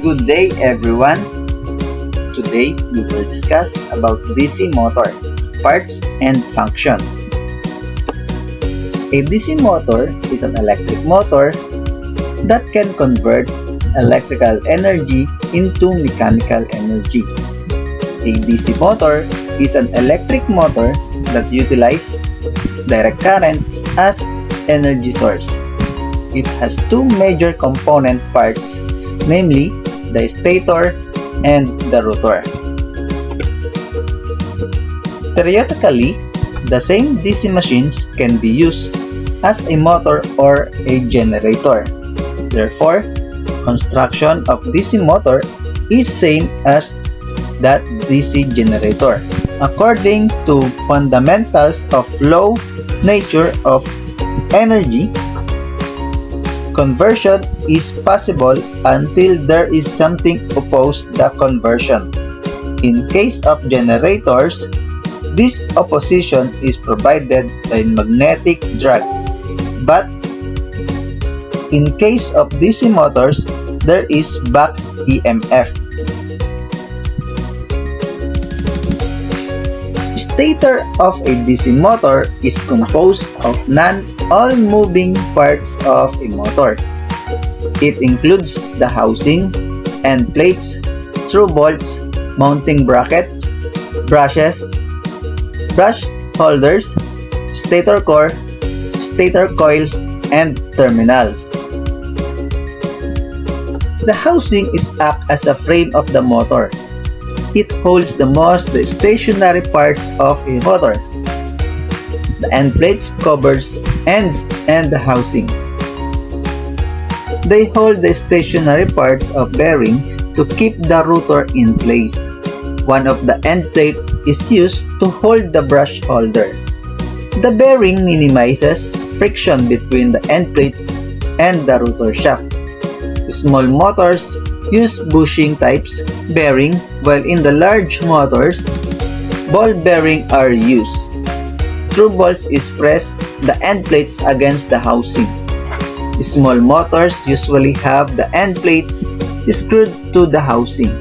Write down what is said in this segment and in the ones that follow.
Good day everyone! Today we will discuss about DC motor, parts and function. A DC motor is an electric motor that can convert electrical energy into mechanical energy. A DC motor is an electric motor that utilizes direct current as energy source. It has two major component parts, namely the stator and the rotor. Theoretically, the same DC machines can be used as a motor or a generator. Therefore, construction of DC motor is same as that DC generator. According to fundamentals of law nature of energy, conversion is possible until there is something opposed the conversion. In case of generators, this opposition is provided by magnetic drag. But in case of DC motors, there is back EMF. Stator of a DC motor is composed of all moving parts of a motor. It includes the housing, end plates, through bolts, mounting brackets, brushes, brush holders, stator core, stator coils, and terminals. The housing is act as a frame of the motor. It holds the stationary parts of a motor. The end plates covers ends and the housing. They hold the stationary parts of bearing to keep the rotor in place. One of the end plate is used to hold the brush holder. The bearing minimizes friction between the end plates and the rotor shaft. Small motors use bushing types bearing, while in the large motors, ball bearing are used. Through bolts is press the end plates against the housing. Small motors usually have the end plates screwed to the housing.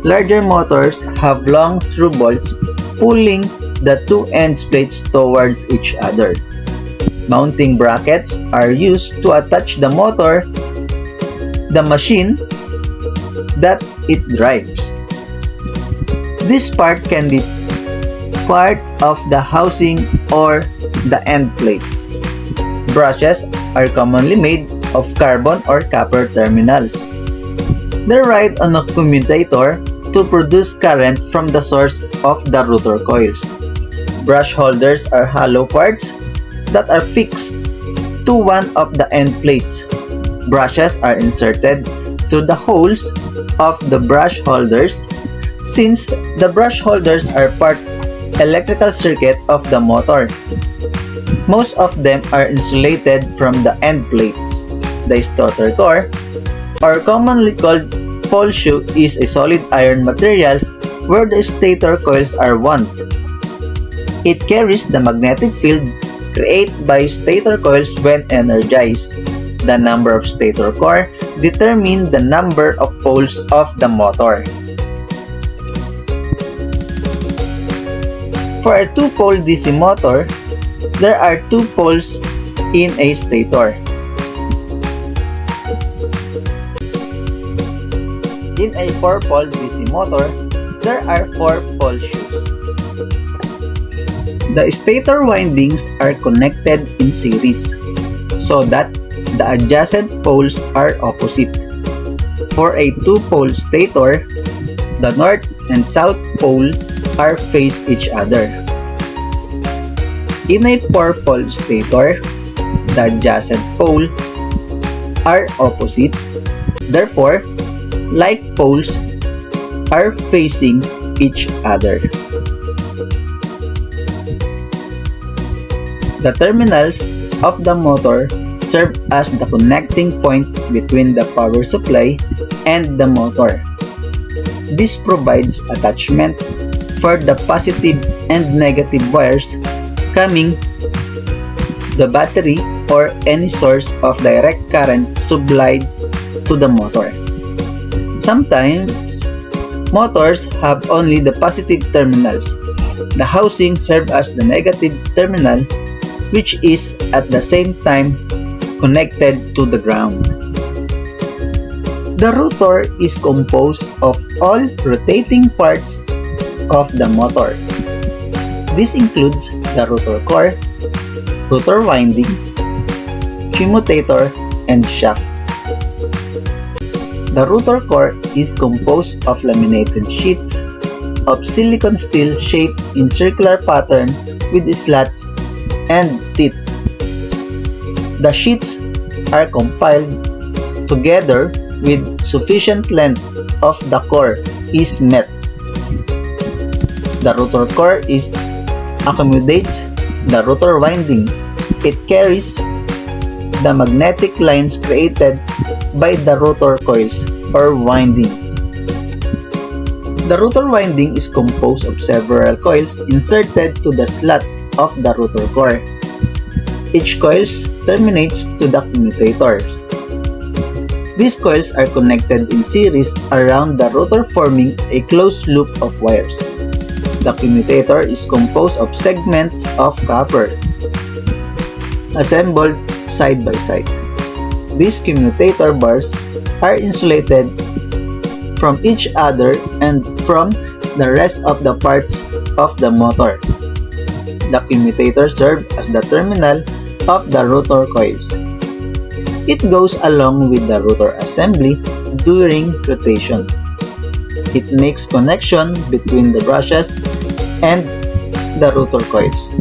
Larger motors have long through bolts pulling the two end plates towards each other. Mounting brackets are used to attach the motor, the machine that it drives. This part can be part of the housing or the end plates. Brushes are commonly made of carbon or copper terminals. They ride on a commutator to produce current from the source of the rotor coils. Brush holders are hollow parts that are fixed to one of the end plates. Brushes are inserted through the holes of the brush holders. Since the brush holders are part electrical circuit of the motor, most of them are insulated from the end plates. The stator core, or commonly called pole shoe, is a solid iron material where the stator coils are wound. It carries the magnetic field created by stator coils when energized. The number of stator core determines the number of poles of the motor. For a two-pole DC motor, there are two poles in a stator. In a four-pole DC motor, there are four pole shoes. The stator windings are connected in series so that the adjacent poles are opposite. For a two-pole stator, the north and south pole are face each other. In a four-pole stator, the adjacent poles are opposite. Therefore, like poles are facing each other. The terminals of the motor serve as the connecting point between the power supply and the motor. This provides attachment for the positive and negative wires coming the battery or any source of direct current supplied to the motor. Sometimes, motors have only the positive terminals. The housing serves as the negative terminal, which is at the same time connected to the ground. The rotor is composed of all rotating parts of the motor. This includes the rotor core, rotor winding, commutator, and shaft. The rotor core is composed of laminated sheets of silicon steel shaped in circular pattern with slots and teeth. The sheets are compiled together with sufficient length of the core is met. The rotor core accommodates the rotor windings. It carries the magnetic lines created by the rotor coils or windings. The rotor winding is composed of several coils inserted to the slot of the rotor core. Each coil terminates to the commutators. These coils are connected in series around the rotor, forming a closed loop of wires. The commutator is composed of segments of copper assembled side by side. These commutator bars are insulated from each other and from the rest of the parts of the motor. The commutator serves as the terminal of the rotor coils. It goes along with the rotor assembly during rotation. It makes connection between the brushes and the rotor coils.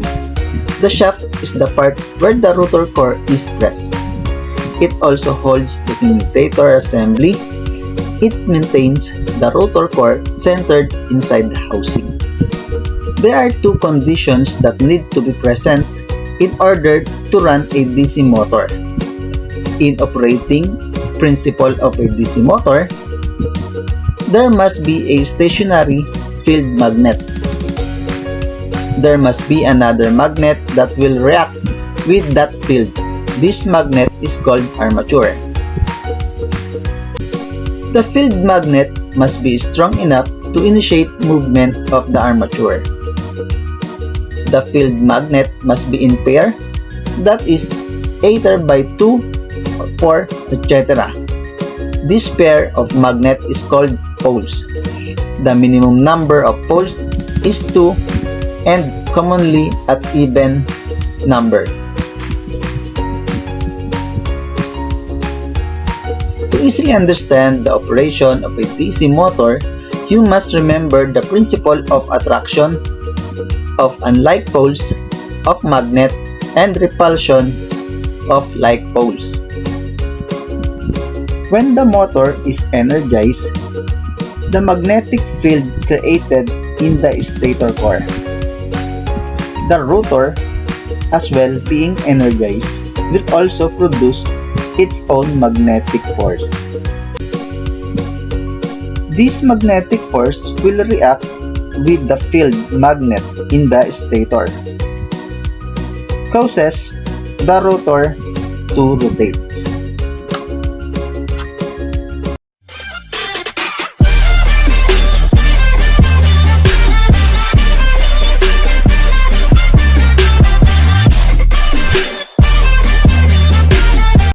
The shaft is the part where the rotor core is pressed. It also holds the commutator assembly. It maintains the rotor core centered inside the housing. There are two conditions that need to be present in order to run a DC motor. In operating principle of a DC motor, there must be a stationary field magnet. There must be another magnet that will react with that field. This magnet is called armature. The field magnet must be strong enough to initiate movement of the armature. The field magnet must be in pair, that is, either by 2 or 4, etc. This pair of magnet is called poles. The minimum number of poles is 2 and commonly at even number. To easily understand the operation of a DC motor, you must remember the principle of attraction of unlike poles of magnet and repulsion of like poles. When the motor is energized, the magnetic field created in the stator core, the rotor, as well being energized, will also produce its own magnetic force. This magnetic force will react with the field magnet in the stator, causes the rotor to rotate.